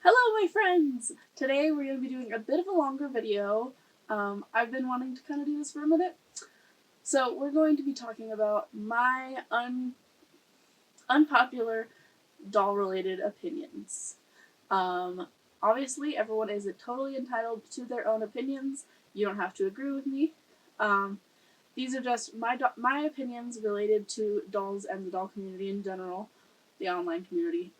Hello, my friends! Today we're going to be doing a bit of a longer video. I've been wanting to kind of do this for a minute. So we're going to be talking about my unpopular doll-related opinions. Obviously, everyone is totally entitled to their own opinions. You don't have to agree with me. These are just my opinions related to dolls and the doll community in general, the online community.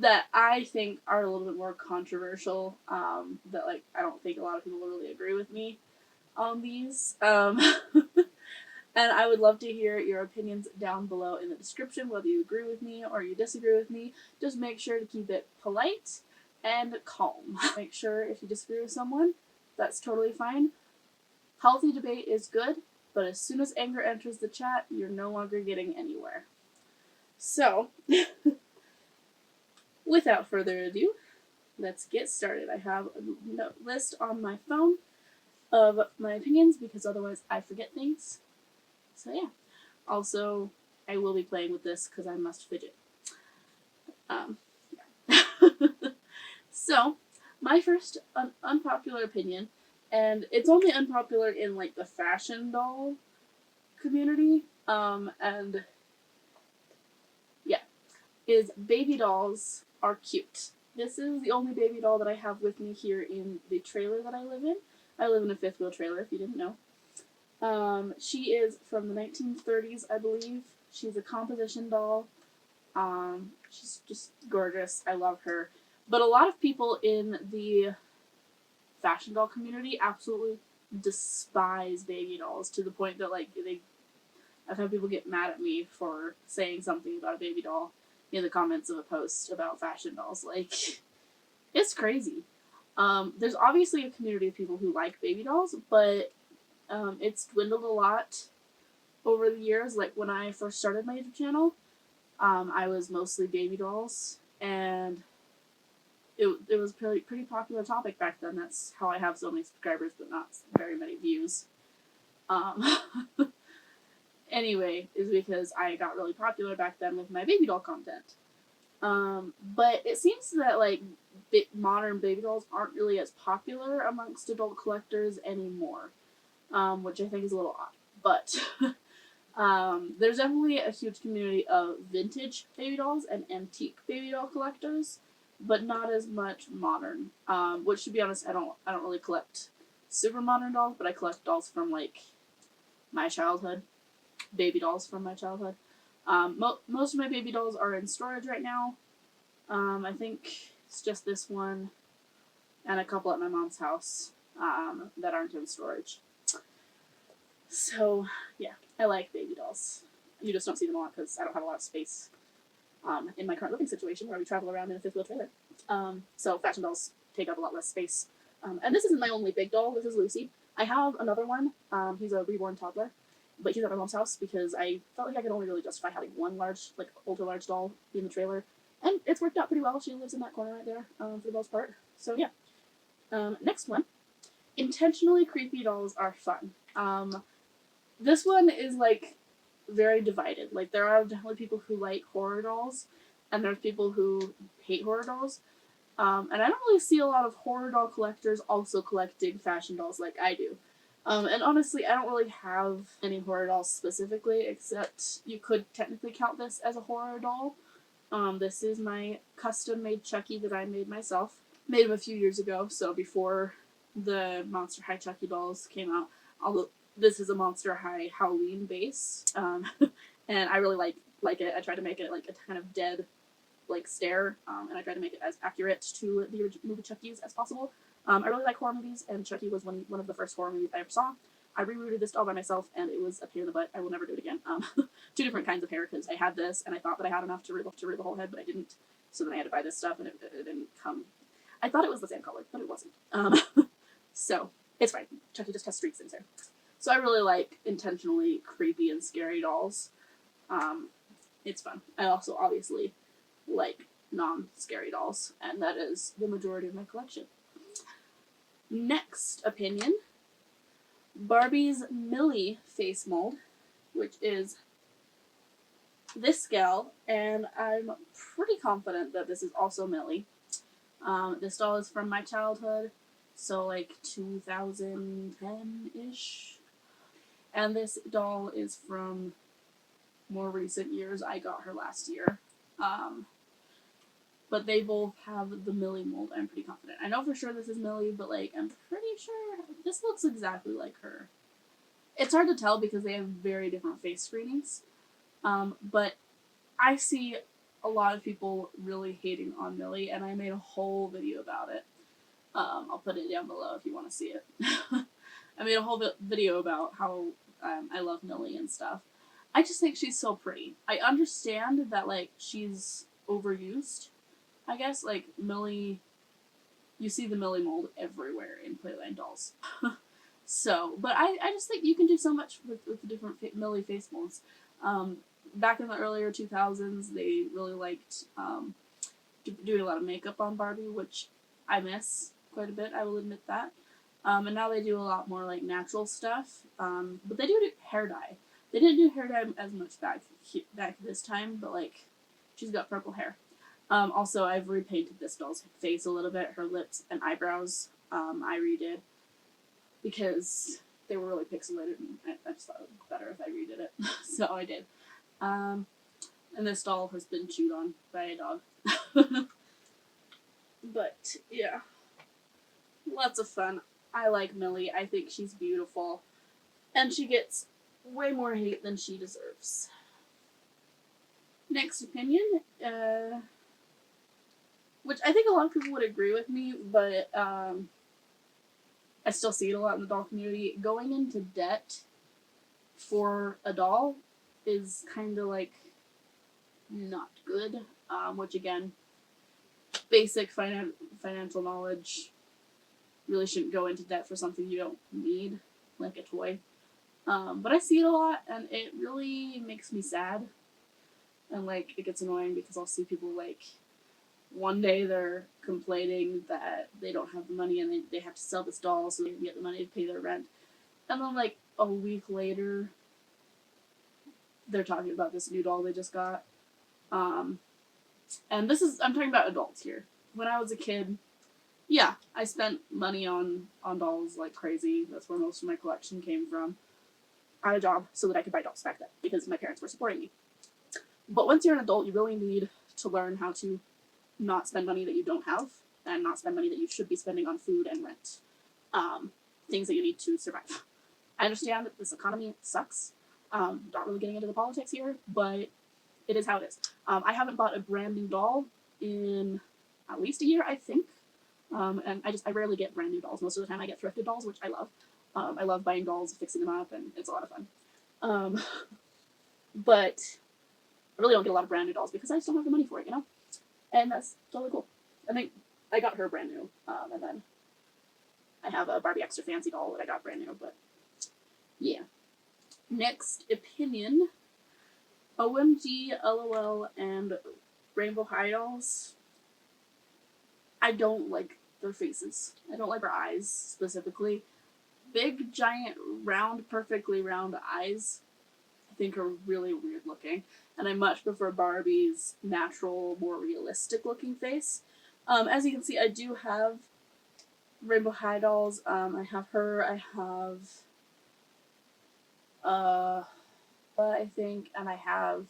That I think are a little bit more controversial, that I don't think a lot of people will really agree with me on these. And I would love to hear your opinions down below in the description, whether you agree with me or you disagree with me. Just make sure to keep it polite and calm. Make sure if you disagree with someone, that's totally fine. Healthy debate is good, but as soon as anger enters the chat, you're no longer getting anywhere. So, without further ado, let's get started. I have a list on my phone of my opinions because otherwise I forget things. So yeah. Also, I will be playing with this because I must fidget. Yeah. So, my first unpopular opinion, and it's only unpopular in like the fashion doll community, and yeah, is baby dolls are cute. This is the only baby doll that I have with me here in the trailer that I live in. I live in a fifth wheel trailer, if you didn't know. She is from the 1930s, I believe. She's a composition doll. She's just gorgeous. I love her. But a lot of people in the fashion doll community absolutely despise baby dolls to the point that I've had people get mad at me for saying something about a baby doll in the comments of a post about fashion dolls. Like, it's crazy. There's obviously a community of people who like baby dolls, but it's dwindled a lot over the years. Like, when I first started my YouTube channel, I was mostly baby dolls, and it was a pretty popular topic back then. That's how I have so many subscribers, but not very many views. Anyway, is because I got really popular back then with my baby doll content. But it seems that modern baby dolls aren't really as popular amongst adult collectors anymore, which I think is a little odd. But there's definitely a huge community of vintage baby dolls and antique baby doll collectors, but not as much modern. Which, to be honest, I don't really collect super modern dolls, but I collect dolls from like my childhood. Baby dolls from my childhood. Most of my baby dolls are in storage right now. I think it's just this one and a couple at my mom's house that aren't in storage. So, yeah, I like baby dolls. You just don't see them a lot because I don't have a lot of space in my current living situation where we travel around in a fifth wheel trailer. So fashion dolls take up a lot less space. And this isn't my only big doll. This is Lucy. I have another one. He's a reborn toddler. But he's at my mom's house because I felt like I could only really justify having one large, ultra large doll in the trailer. And it's worked out pretty well. She lives in that corner right there, for the most part. So yeah. Next one. Intentionally creepy dolls are fun. This one is very divided. There are definitely people who like horror dolls, and there's people who hate horror dolls. And I don't really see a lot of horror doll collectors also collecting fashion dolls like I do. And honestly, I don't really have any horror dolls specifically, except you could technically count this as a horror doll. This is my custom-made Chucky that I made myself. Made him a few years ago, so before the Monster High Chucky dolls came out. Although this is a Monster High Halloween base, and I really like it. I tried to make it a kind of dead stare, and I tried to make it as accurate to the original movie Chucky's as possible. I really like horror movies, and Chucky was one of the first horror movies I ever saw. I rerouted this doll by myself, and it was a pain in the butt. I will never do it again. 2 different kinds of hair, because I had this, and I thought that I had enough to redo the whole head, but I didn't. So then I had to buy this stuff, and it didn't come. I thought it was the same color, but it wasn't. So it's fine. Chucky just has streaks in his hair. So I really like intentionally creepy and scary dolls. It's fun. I also obviously like non-scary dolls, and that is the majority of my collection. Next opinion, Barbie's Millie face mold, which is this gal, and I'm pretty confident that this is also Millie. This doll is from my childhood, so like 2010-ish. And this doll is from more recent years. I got her last year. Um, but they both have the Millie mold. I'm pretty confident. I know for sure this is Millie, but like I'm pretty sure this looks exactly like her. It's hard to tell because they have very different face screenings. But I see a lot of people really hating on Millie, and I made a whole video about it. I'll put it down below if you want to see it. I made a whole video about how I love Millie and stuff. I just think she's so pretty. I understand that like she's overused. I guess like Millie, you see the Millie mold everywhere in Playland dolls. So, but I just think you can do so much with the different Millie face molds. Back in the earlier 2000s, they really liked doing a lot of makeup on Barbie, which I miss quite a bit, I will admit that. And now they do a lot more like natural stuff, but they do hair dye. They didn't do hair dye as much back this time, but like she's got purple hair. Also, I've repainted this doll's face a little bit, her lips and eyebrows. I redid because they were really pixelated, and I just thought it would look better if I redid it, so I did. And this doll has been chewed on by a dog. But yeah, lots of fun. I like Millie. I think she's beautiful, and she gets way more hate than she deserves. Next opinion, which I think a lot of people would agree with me, but I still see it a lot in the doll community. Going into debt for a doll is kind of like not good. Which again, basic financial knowledge. Really shouldn't go into debt for something you don't need, like a toy. But I see it a lot, and it really makes me sad. And like it gets annoying because I'll see people like one day they're complaining that they don't have the money and they have to sell this doll so they can get the money to pay their rent. And then like a week later, they're talking about this new doll they just got. And I'm talking about adults here. When I was a kid, yeah, I spent money on dolls like crazy. That's where most of my collection came from. I had a job so that I could buy dolls back then because my parents were supporting me. But once you're an adult, you really need to learn how to not spend money that you don't have and not spend money that you should be spending on food and rent. Things that you need to survive. I understand that this economy sucks. Not really getting into the politics here, but it is how it is. I haven't bought a brand new doll in at least a year, I think. And I rarely get brand new dolls. Most of the time I get thrifted dolls, which I love. I love buying dolls, fixing them up, and it's a lot of fun. But I really don't get a lot of brand new dolls because I just don't have the money for it, you know? And that's totally cool. I think I got her brand new, and then I have a Barbie Extra Fancy doll that I got brand new, but yeah. Next opinion, OMG, LOL, and Rainbow High dolls. I don't like their faces. I don't like their eyes, specifically. Big, giant, round, perfectly round eyes, I think are really weird looking. And I much prefer Barbie's natural, more realistic looking face. As you can see, I do have Rainbow High dolls. I have her, I have I think, and I have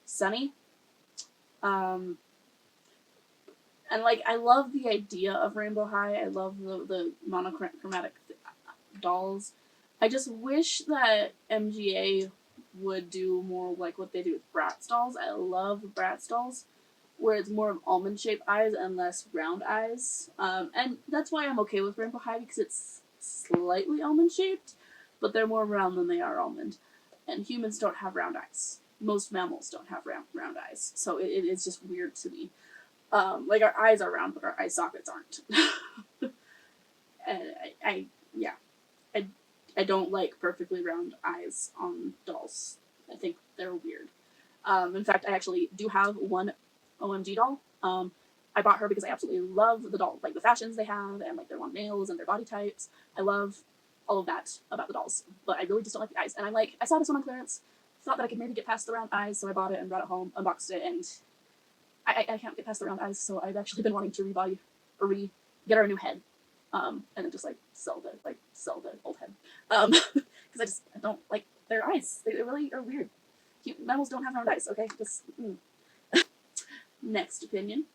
Sunny. And like I love the idea of Rainbow High. I love the monochromatic dolls. I just wish that MGA would do more like what they do with Bratz dolls. I love Bratz dolls, where it's more of almond shaped eyes and less round eyes. And that's why I'm okay with Rainbow High because it's slightly almond shaped, but they're more round than they are almond. And humans don't have round eyes. Most mammals don't have round eyes, so it is just weird to me. Like our eyes are round, but our eye sockets aren't. And I don't like perfectly round eyes on dolls. I think they're weird. In fact, I actually do have one OMG doll. I bought her because I absolutely love the doll, like the fashions they have and like their long nails and their body types. I love all of that about the dolls, but I really just don't like the eyes. And I'm like, I saw this one on clearance, thought that I could maybe get past the round eyes, so I bought it and brought it home, unboxed it, and I can't get past the round eyes, so I've actually been wanting to get her a new head, and then just like sell the old head, because I don't like their eyes. They really are weird. Cute mammals don't have round eyes. Okay, just Next opinion.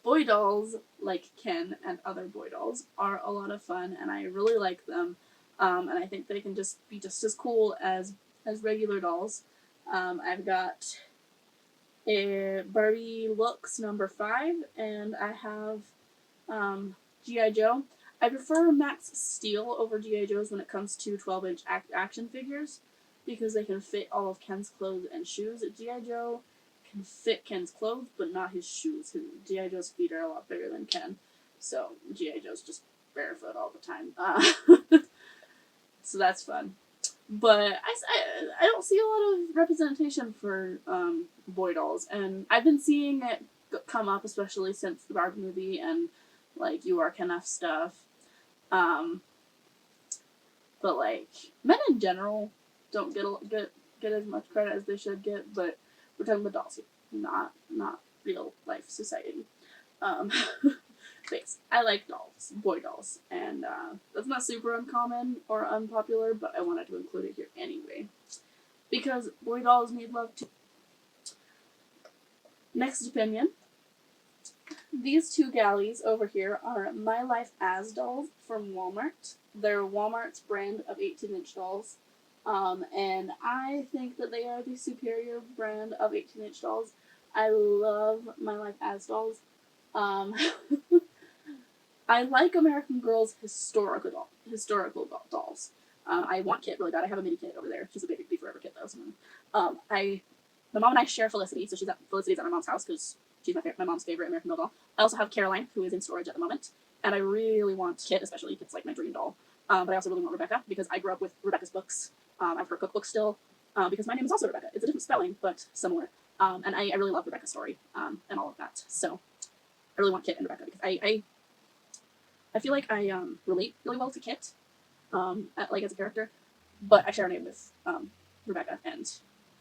Boy dolls like Ken and other boy dolls are a lot of fun, and I really like them. And I think they can just be just as cool as regular dolls. I've got a Barbie Looks number 5, and I have G.I. Joe. I prefer Max Steel over G.I. Joe's when it comes to 12-inch action figures, because they can fit all of Ken's clothes and shoes. G.I. Joe can fit Ken's clothes, but not his shoes. G.I. Joe's feet are a lot bigger than Ken, so G.I. Joe's just barefoot all the time. So that's fun. But I don't see a lot of representation for boy dolls, and I've been seeing it come up, especially since the Barbie movie and like You Are Ken F stuff. But like men in general don't get as much credit as they should get. But we're talking about dolls here, not real life society. Thanks. I like dolls, boy dolls, and that's not super uncommon or unpopular, but I wanted to include it here anyway, because boy dolls need love too. Next opinion. These two galleys over here are My Life as dolls from Walmart. They're Walmart's brand of 18-inch dolls, and I think that they are the superior brand of 18-inch dolls. I love My Life as dolls. I like American Girl's historical dolls. I want Kit really bad. I have a mini Kit over there. She's a baby forever Kit though. So, my mom and I share Felicity, so Felicity's at my mom's house because she's my mom's favorite American Girl doll. I also have Caroline, who is in storage at the moment, and I really want Kit, especially. Kit's like my dream doll. But I also really want Rebecca because I grew up with Rebecca's books. I have her cookbook still, because my name is also Rebecca. It's a different spelling, but similar. And I really love Rebecca's story and all of that. So I really want Kit and Rebecca because I feel like I relate really well to Kit, as a character, but I share a name with Rebecca, and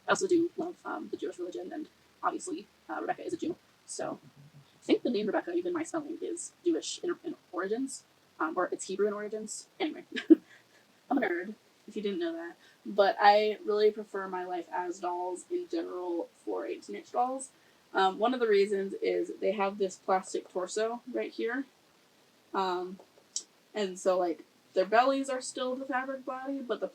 I also do love the Jewish religion, and obviously Rebecca is a Jew, so I think the name Rebecca, even my spelling, is Jewish in origins, or it's Hebrew in origins. Anyway, I'm a nerd, if you didn't know that, but I really prefer My Life as dolls in general for 18-inch dolls. One of the reasons is they have this plastic torso right here. And so like their bellies are still the fabric body, but the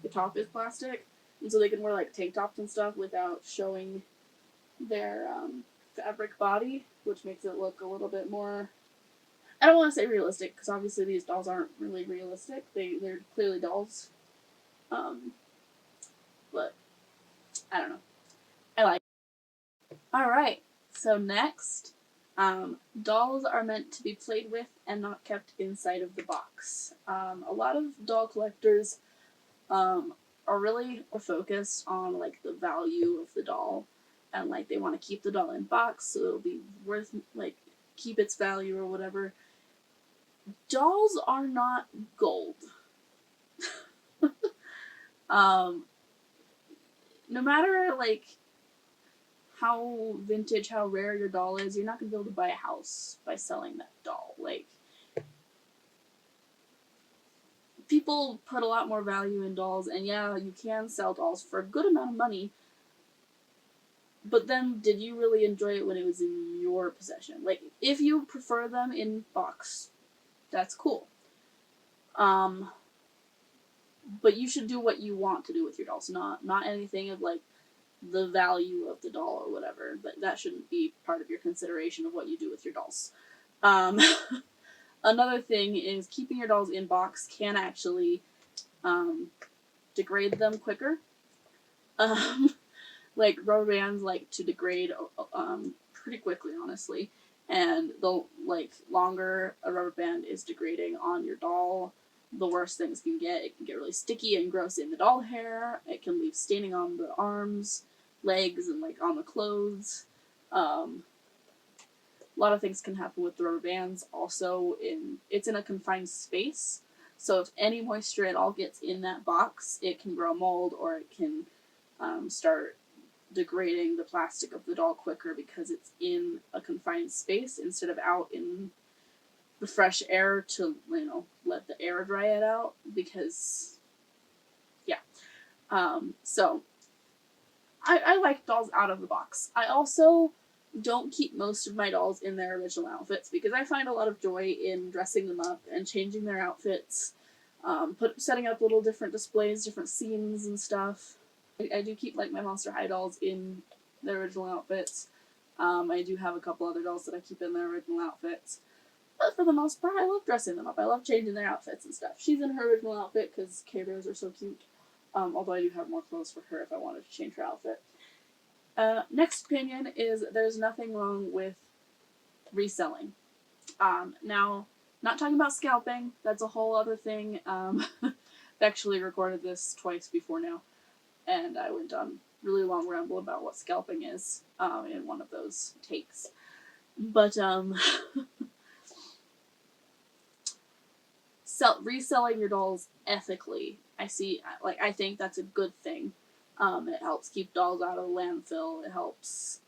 top is plastic, and so they can wear like tank tops and stuff without showing their fabric body, which makes it look a little bit more. I don't want to say realistic because obviously these dolls aren't really realistic. They're clearly dolls, but I don't know. I like it. All right. So next. Dolls are meant to be played with and not kept inside of the box. A lot of doll collectors are really focused on like the value of the doll, and like they want to keep the doll in box so it'll be worth keep its value or whatever. Dolls are not gold. No matter how vintage, how rare your doll is, you're not going to be able to buy a house by selling that doll. People put a lot more value in dolls, and yeah, you can sell dolls for a good amount of money, but then did you really enjoy it when it was in your possession? If you prefer them in box, that's cool. But you should do what you want to do with your dolls, not anything of the value of the doll or whatever. But that shouldn't be part of your consideration of what you do with your dolls. Another thing is keeping your dolls in box can actually degrade them quicker. Rubber bands like to degrade pretty quickly, honestly. And the longer a rubber band is degrading on your doll, the worse things can get. It can get really sticky and gross in the doll hair. It can leave staining on the arms, legs, and on the clothes. A lot of things can happen with the rubber bands. Also, it's in a confined space, so if any moisture at all gets in that box, it can grow mold or it can start degrading the plastic of the doll quicker because it's in a confined space instead of out in the fresh air to, you know, let the air dry it out, because, yeah. So, I like dolls out of the box. I also don't keep most of my dolls in their original outfits because I find a lot of joy in dressing them up and changing their outfits, setting up little different displays, different scenes and stuff. I do keep like my Monster High dolls in their original outfits. I do have a couple other dolls that I keep in their original outfits. But for the most part, I love dressing them up. I love changing their outfits and stuff. She's in her original outfit because K-Bears are so cute. Although I do have more clothes for her if I wanted to change her outfit. Next opinion is there's nothing wrong with reselling. Now, not talking about scalping. That's a whole other thing. I've actually recorded this twice before now. And I went on a really long ramble about what scalping is in one of those takes. But, reselling your dolls ethically, I think that's a good thing. It helps keep dolls out of the landfill. It helps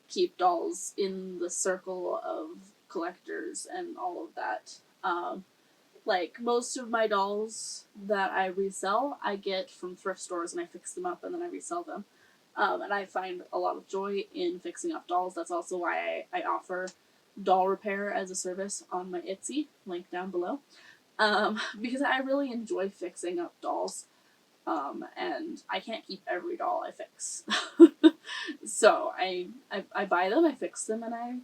keep dolls in the circle of collectors and all of that. Like, most of my dolls that I resell, I get from thrift stores and I fix them up and then I resell them. And I find a lot of joy in fixing up dolls. That's also why I offer doll repair as a service on my Etsy, link down below. Because I really enjoy fixing up dolls. And I can't keep every doll I fix. So I buy them, I fix them, and I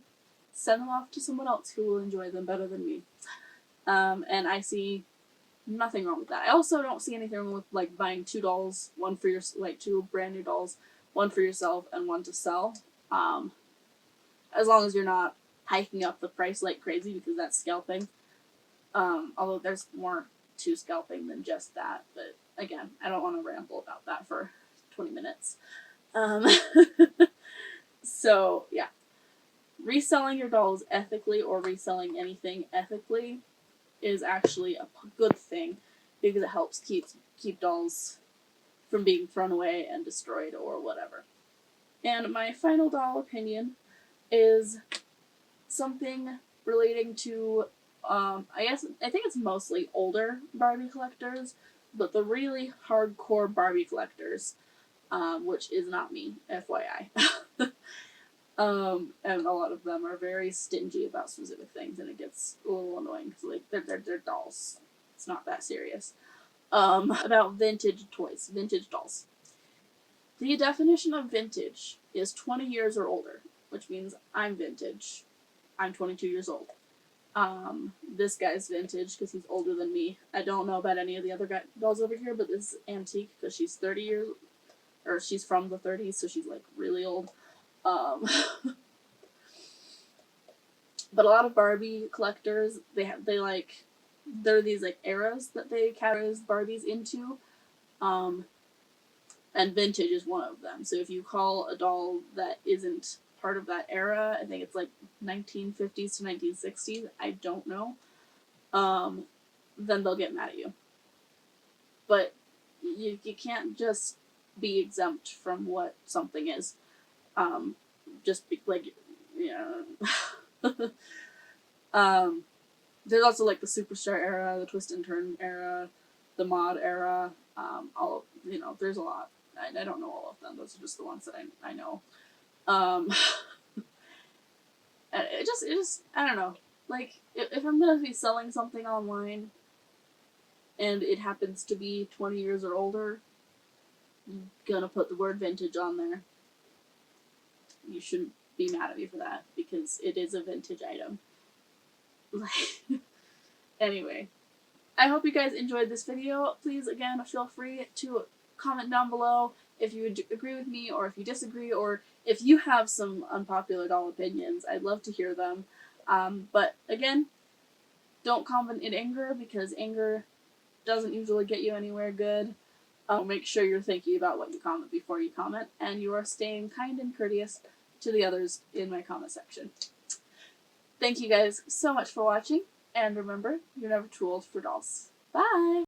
send them off to someone else who will enjoy them better than me. And I see nothing wrong with that. I also don't see anything wrong with like buying two dolls, one for your two brand new dolls, one for yourself and one to sell. As long as you're not hiking up the price like crazy, because that's scalping. Although there's more to scalping than just that, but again, I don't want to ramble about that for 20 minutes. So yeah, reselling your dolls ethically or reselling anything ethically is actually a good thing because it helps keep dolls from being thrown away and destroyed or whatever. And my final doll opinion is something relating to I think it's mostly older Barbie collectors, but the really hardcore Barbie collectors, which is not me, FYI. And a lot of them are very stingy about specific things, and it gets a little annoying because like they're dolls. It's not that serious. About vintage toys, vintage dolls. The definition of vintage is 20 years or older, which means I'm vintage. I'm 22 years old. This guy's vintage because he's older than me. I don't know about any of the other dolls over here, but this is antique because she's 30 years, or she's from the 30s, so she's like really old. But a lot of Barbie collectors, there are these like eras that they categorize Barbies into, and vintage is one of them. So if you call a doll that isn't part of that era, I think it's like 1950s to 1960s, I don't know, then they'll get mad at you. But you can't just be exempt from what something is. Just be, like, you know. There's also like the Superstar era, the Twist and Turn era, the Mod era, there's a lot. I don't know all of them. Those are just the ones that I know. It just, I don't know. Like, if I'm gonna be selling something online and it happens to be 20 years or older, I'm gonna put the word vintage on there. You shouldn't be mad at me for that because it is a vintage item. Anyway, I hope you guys enjoyed this video. Please, again, feel free to comment down below if you would agree with me or if you disagree, or if you have some unpopular doll opinions. I'd love to hear them. But again, don't comment in anger because anger doesn't usually get you anywhere good. Make sure you're thinking about what you comment before you comment, and you are staying kind and courteous to the others in my comment section. Thank you guys so much for watching, and remember, you're never too old for dolls. Bye!